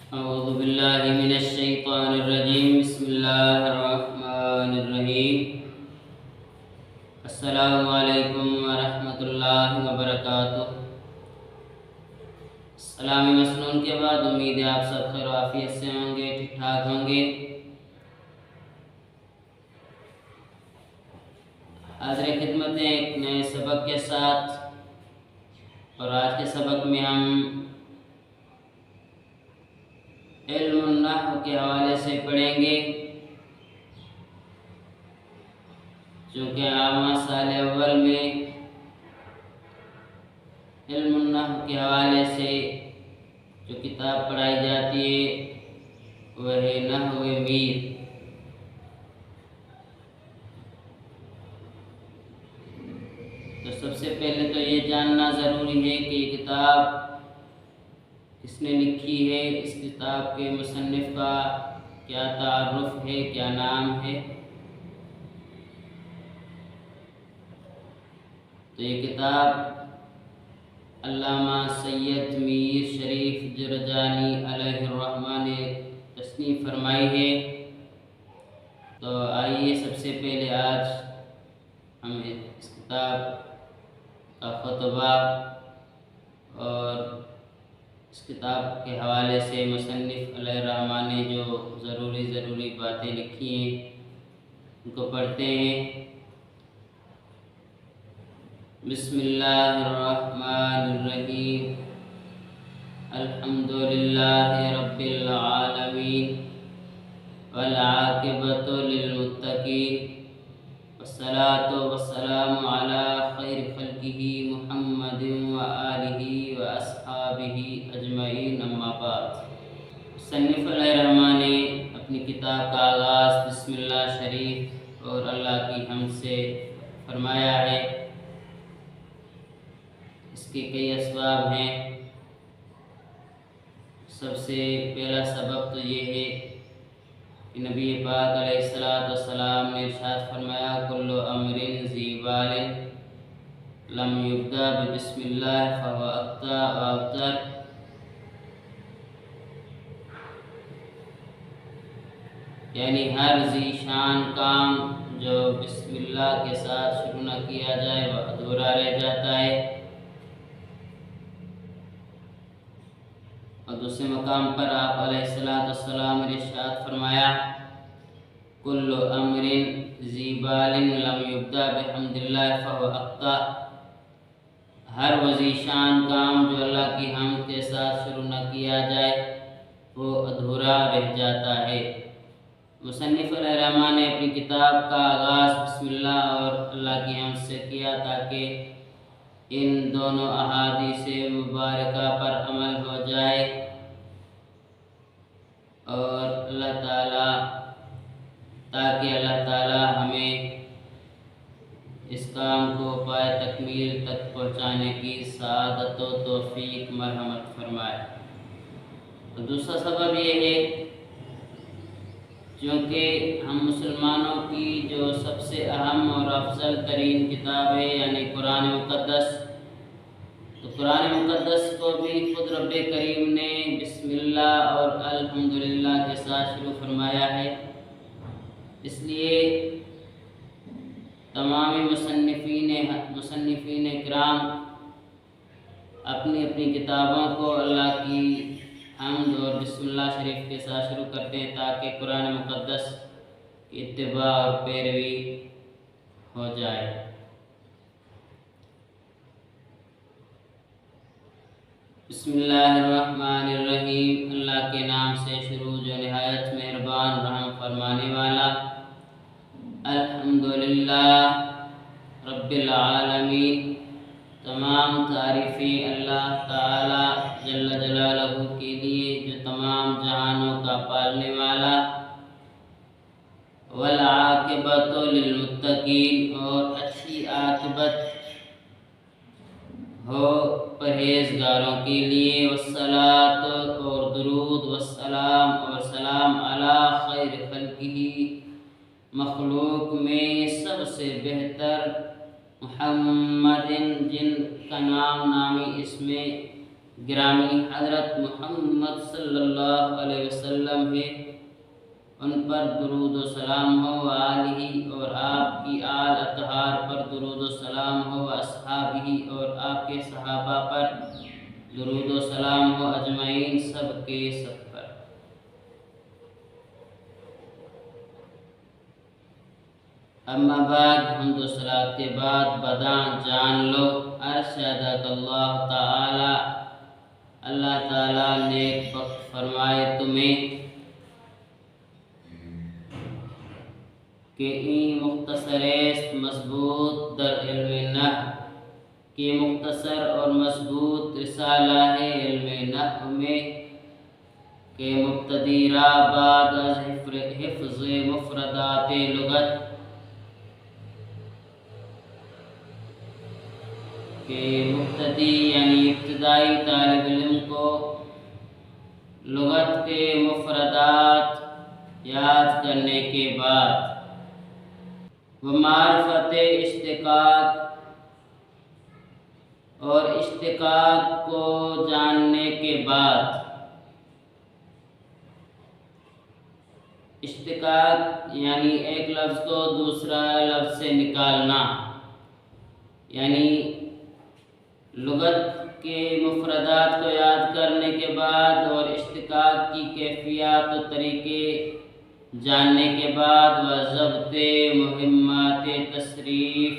أعوذ بالله من الشيطان الرجيم بسم الله الرحمن الرحيم السلام علیکم ورحمۃ اللہ وبرکاتہ۔ سلامی مسنون کے بعد امید ہے آپ سب خیر و عافیت سے ہوں گے، ٹھیک ٹھاک ہوں گے۔ حاضر خدمت ہیں ایک نئے سبق کے ساتھ، اور آج کے سبق میں ہم علم النحو کے حوالے سے پڑھیں گے، چونکہ عامہ سال اول میں علم النحو کے حوالے سے جو کتاب پڑھائی جاتی ہے وہ ہے نحو میر۔ تو سب سے پہلے تو یہ جاننا ضروری ہے کہ یہ کتاب کس نے لکھی ہے، اس کتاب کے مصنف کا کیا تعارف ہے، کیا نام ہے۔ تو یہ کتاب علامہ سید میر شریف جرجانی علیہ الرحمہ نے تصنیف فرمائی ہے۔ تو آئیے سب سے پہلے آج ہم اس کتاب کا خطبہ اور اس کتاب کے حوالے سے مصنف علیہ الرحمہ نے جو ضروری باتیں لکھی ہیں ان کو پڑھتے ہیں۔ بسم اللہ الرحمن الرحیم، الحمدللہ رب العالمین والعاقبۃ للمتقین والصلاة والسلام علی خیر خلقہ محمد وآلہ واصحابہ اجمعین، اما بعد۔ مصنف علیہ الرحمہ نے اپنی کتاب کا آغاز بسم اللہ شریف اور اللہ کی حمد سے فرمایا ہے۔ اس کے کئی اسباب ہیں۔ سب سے پہلا سبب تو یہ ہے کہ نبی پاک علیہ السلام نے ارشاد فرمایا، کل امر ذی بال لم یبدأ بسم اللہ فہو اخطأ و ابتر۔ یعنی ہر ذی شان کام جو بسم اللہ کے ساتھ شروع نہ کیا جائے وہ ادھورا رہ جاتا ہے۔ اور دوسرے مقام پر آپ علیہ السلام نے ارشاد فرمایا، کل امر ذی بال لم یبدأ بحمد اللہ فہو اخطأ۔ ہر وہ ذی شان کام جو اللہ کی حمد کے ساتھ شروع نہ کیا جائے وہ ادھورا رہ جاتا ہے۔ مصنف علیہ الرحمہ نے اپنی کتاب کا آغاز بسم اللہ اور اللہ کی حمد سے کیا تاکہ ان دونوں احادیث مبارکہ پر عمل ہو جائے اور تاکہ اللہ تعالی ہمیں اس کام کو پائے تکمیل تک پہنچانے کی سعادت و توفیق مرحمت فرمائے۔ تو دوسرا سبب یہ ہے چونکہ ہم مسلمانوں کی جو سب سے اہم اور افضل ترین کتاب ہے یعنی قرآن مقدس، تو قرآن مقدس کو بھی خود رب کریم نے بسم اللہ اور الحمدللہ کے ساتھ شروع فرمایا ہے۔ اس لیے تمام مصنفین کرام اپنی کتابوں کو اللہ کی حمد اور بسم اللہ شریف کے ساتھ شروع کرتے ہیں تاکہ قرآن مقدس کی اتباع اور پیروی ہو جائے۔ بسم اللہ الرحمن الرحیم، اللہ کے نام سے شروع جو نہایت مہربان رحم فرمانے والا۔ الحمدللہ رب العالمین، تمام تعریفیں اللہ تعالی جل جلالہ کے لیے جو تمام جہانوں کا پالنے والا۔ والعاقبۃ للمتقین، اور اچھی عاقبت ہو پرہیزگاروں کے لیے۔ والصلاۃ، اور درود، والسلام، اور سلام علی خیر خلقہ، مخلوق میں سب سے بہتر محمد، جن کا نامی اس میں گرامی حضرت محمد صلی اللہ علیہ وسلم ہے، ان پر درود و سلام ہو، آلہ اور آپ کی آل اطہار پر درود و سلام ہو، اصحابہ اور آپ کے صحابہ پر درود و سلام ہو، اجمعین سب کے سب پر۔ اما بعد، حمد و صلات کے بعد بداں جان لو، ارشدک اللہ تعالی، اللہ تعالیٰ نیک بخت فرمائے تمہیں کہ این مختصر است مضبوط در علم نحو، کہ مختصر اور مضبوط رسالہ ہے علم نحو میں، کہ مبتدی را بعد از حفظ مفردات لغت، کہ مبتدی یعنی ابتدائی طالب علم کو لغت کے مفردات یاد کرنے کے بعد وہ معرفت اشتقاق اور اشتقاق کو جاننے کے بعد، اشتقاق یعنی ایک لفظ کو دوسرا لفظ سے نکالنا، یعنی لغت کے مفردات کو یاد کرنے کے بعد اور اشتقاق کی کیفیات و طریقے جاننے کے بعد وہ ضبط مہمات تصریف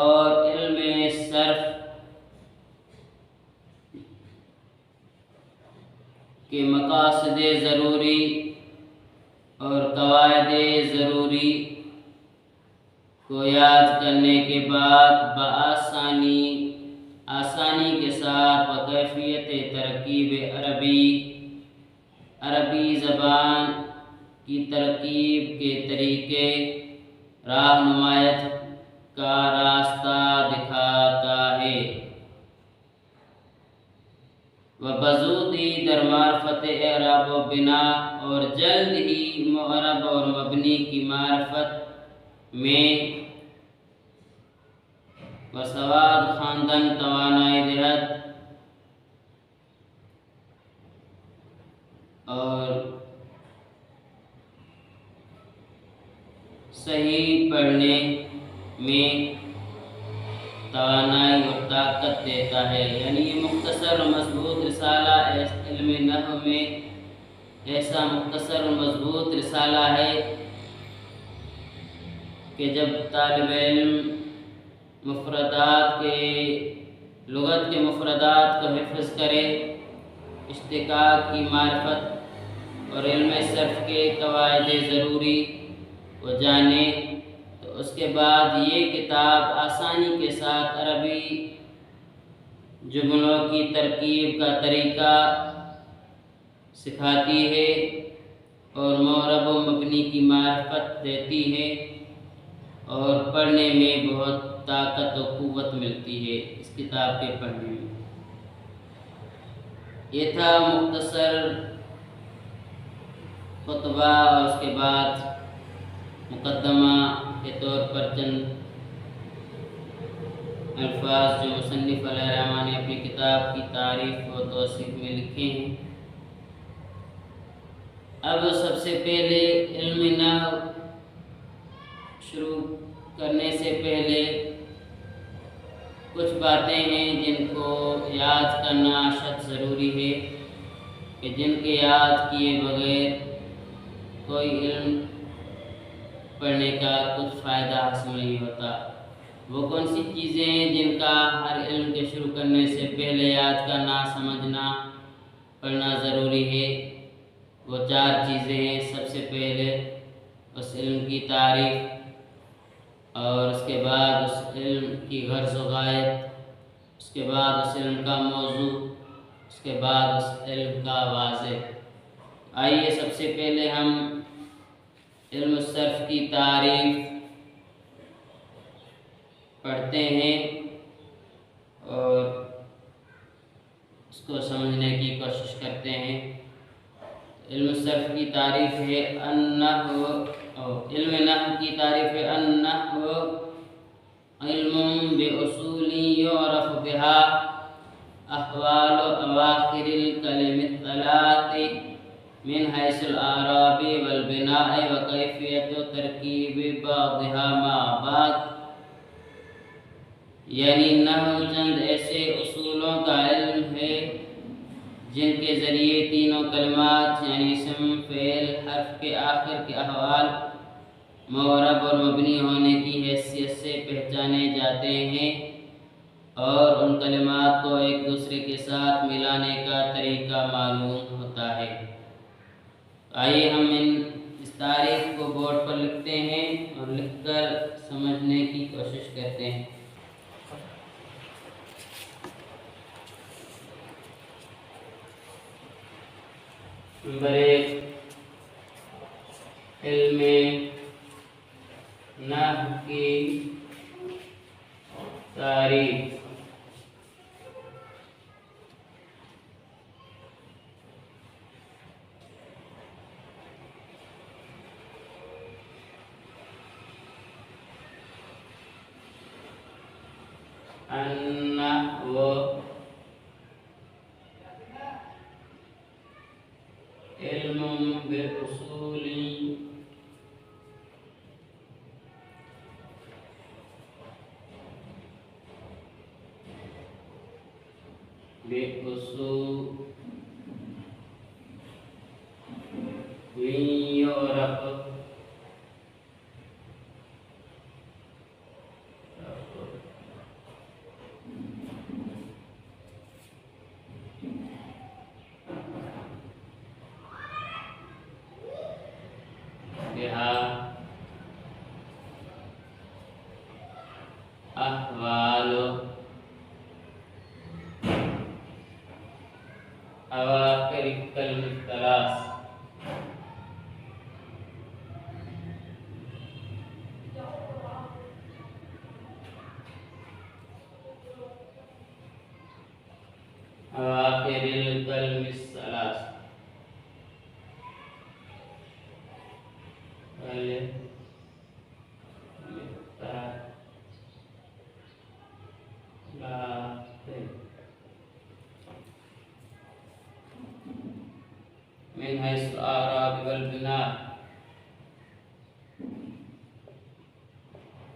اور علم صرف کے مقاصد ضروری اور قواعد ضروری کو یاد کرنے کے بعد آسانی کے ساتھ بکیفیت ترکیب عربی زبان کی ترکیب کے طریقے راہنمایت کا راستہ دکھاتا ہے، وبزودی در معرفت اعراب و بنا، اور جلد ہی معرب اور مبنی کی معرفت میں وسواد خواندن توانائی دہد اور صحیح پڑھنے میں توانائی اور طاقت دیتا ہے۔ یعنی یہ مختصر اور مضبوط رسالہ علم نحو میں ایسا مختصر اور مضبوط رسالہ ہے کہ جب طالب علم لغت کے مفردات کو حفظ کرے، اشتقاق کی معرفت اور علم صرف کے قواعد ضروری کو جانے، تو اس کے بعد یہ کتاب آسانی کے ساتھ عربی جملوں کی ترکیب کا طریقہ سکھاتی ہے اور معرب و مبنی کی معرفت دیتی ہے، اور پڑھنے میں بہت طاقت و قوت ملتی ہے اس کتاب کے پڑھنے میں۔ یہ تھا مختصر خطبہ، اور اس کے بعد مقدمہ کے طور پر چند الفاظ جو مصنف علیہ الرحمٰن نے اپنی کتاب کی تعریف و توصیف میں لکھے ہیں۔ اب سب سے پہلے علم نحو شروع کرنے سے پہلے کچھ باتیں ہیں جن کو یاد کرنا اشد ضروری ہے، کہ جن کے یاد کیے بغیر کوئی علم پڑھنے کا کچھ فائدہ حاصل نہیں ہوتا۔ وہ کون سی چیزیں ہیں جن کا ہر علم کے شروع کرنے سے پہلے یاد کرنا، سمجھنا، پڑھنا ضروری ہے؟ وہ 4 چیزیں ہیں۔ سب سے پہلے اس علم کی تعریف، اور اس کے بعد اس علم کی غرض و غایت، اس کے بعد اس علم کا موضوع، اس کے بعد اس علم کا واضح۔ آئیے سب سے پہلے ہم علم الصرف کی تعریف پڑھتے ہیں اور اس کو سمجھنے کی کوشش کرتے ہیں۔ علم الصرف کی تعریف ہے علم نحو کی تعریف ہے النحو علم باصول یعرف بها أحوال أواخر الكلم الثلاث من حيث الأعراب والبناء وكيفية تركيب بعضها مع بعض، یعنی نحو چند ایسے اصولوں کا علم ہے جن کے ذریعے تینوں کلمات یعنی اسم، فعل، حرف کے آخر کے احوال معرب اور مبنی ہونے کی حیثیت سے پہچانے جاتے ہیں اور ان کلمات کو ایک دوسرے کے ساتھ ملانے کا طریقہ معلوم ہوتا ہے۔ آئیے ہم اس تعریف کو بورڈ پر لکھتے ہیں اور لکھ کر سمجھنے کی کوشش کرتے ہیں۔ نمبر 1، علم نحو کی تعریف۔ النحو علم بالأصول يعرف بها أحوال أواخر الكلم الثلاث، أواخر الكلم الثلاث، من حيث الأعراب والبناء،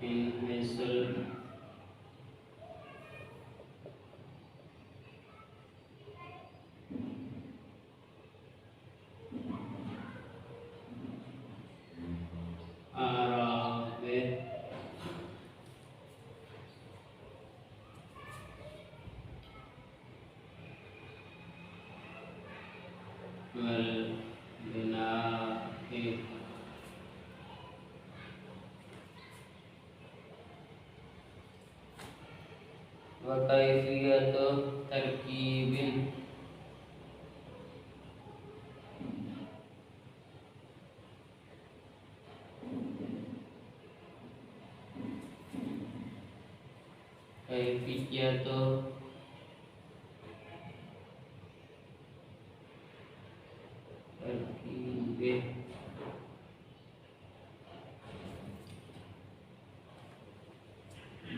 من حيث الأعراب والبناء، وكيفية تركيب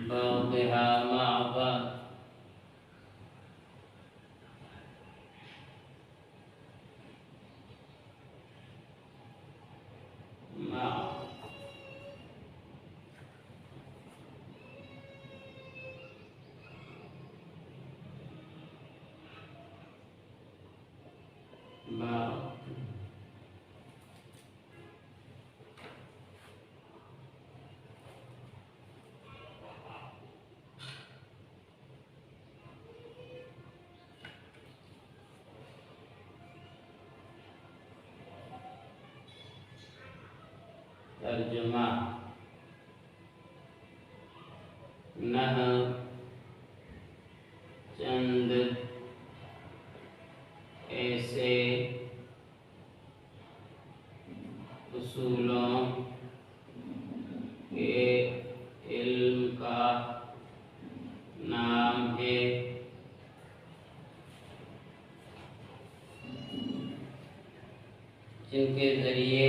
بعضها مع بعض، ترجمہ۔ نحو چند ایسے اصولوں کے علم کا نام ہے جن کے ذریعے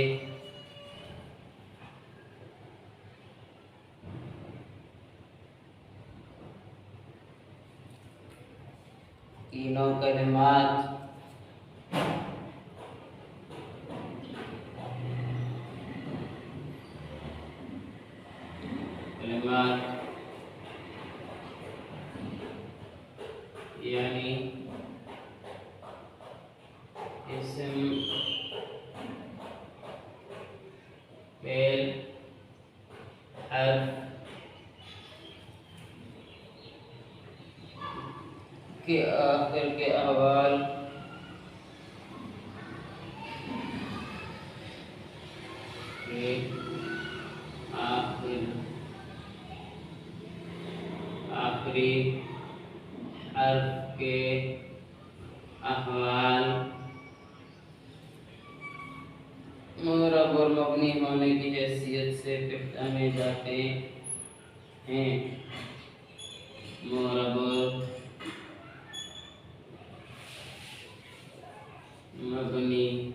کلمات یعنی اسم فعل حرف کے آخر کے احوال کے آخری حرف کے احوال معرب اور مبنی ہونے کی حیثیت سے پہچانے جاتے ہیں۔ معرب اور مبنی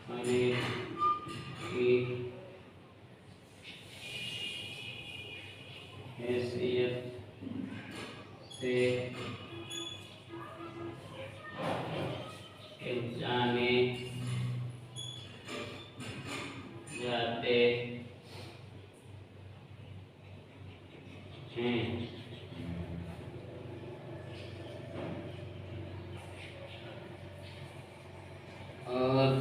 ہونے کی حیثیت سے پہچانے جاتے ہیں۔ اور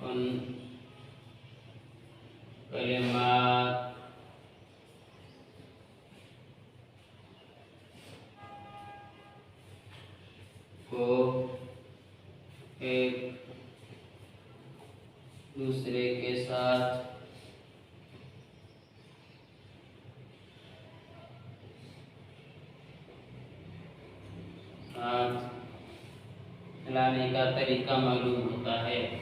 ان کلمات کو ایک دوسرے کے ساتھ ملانے کا طریقہ معلوم ہوتا ہے۔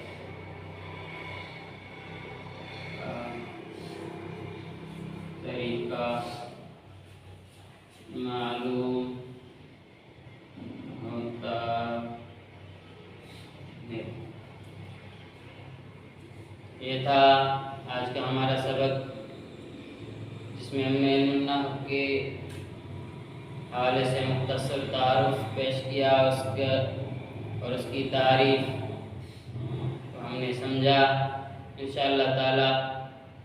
طریقہ معلوم ہوتا ہے۔ یہ تھا آج کا ہمارا سبق، جس میں ہم نے علم النحو کے حوالے سے مختصر تعارف پیش کیا اور اس کی تعریف کو ہم نے سمجھا۔ انشاءاللہ تعالی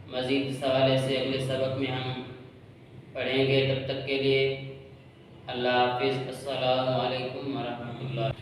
مزید اس حوالے سے اگلے سبق میں ہم پڑھیں گے۔ تب تک کے لیے اللہ حافظ۔ السلام علیکم ورحمۃ اللہ۔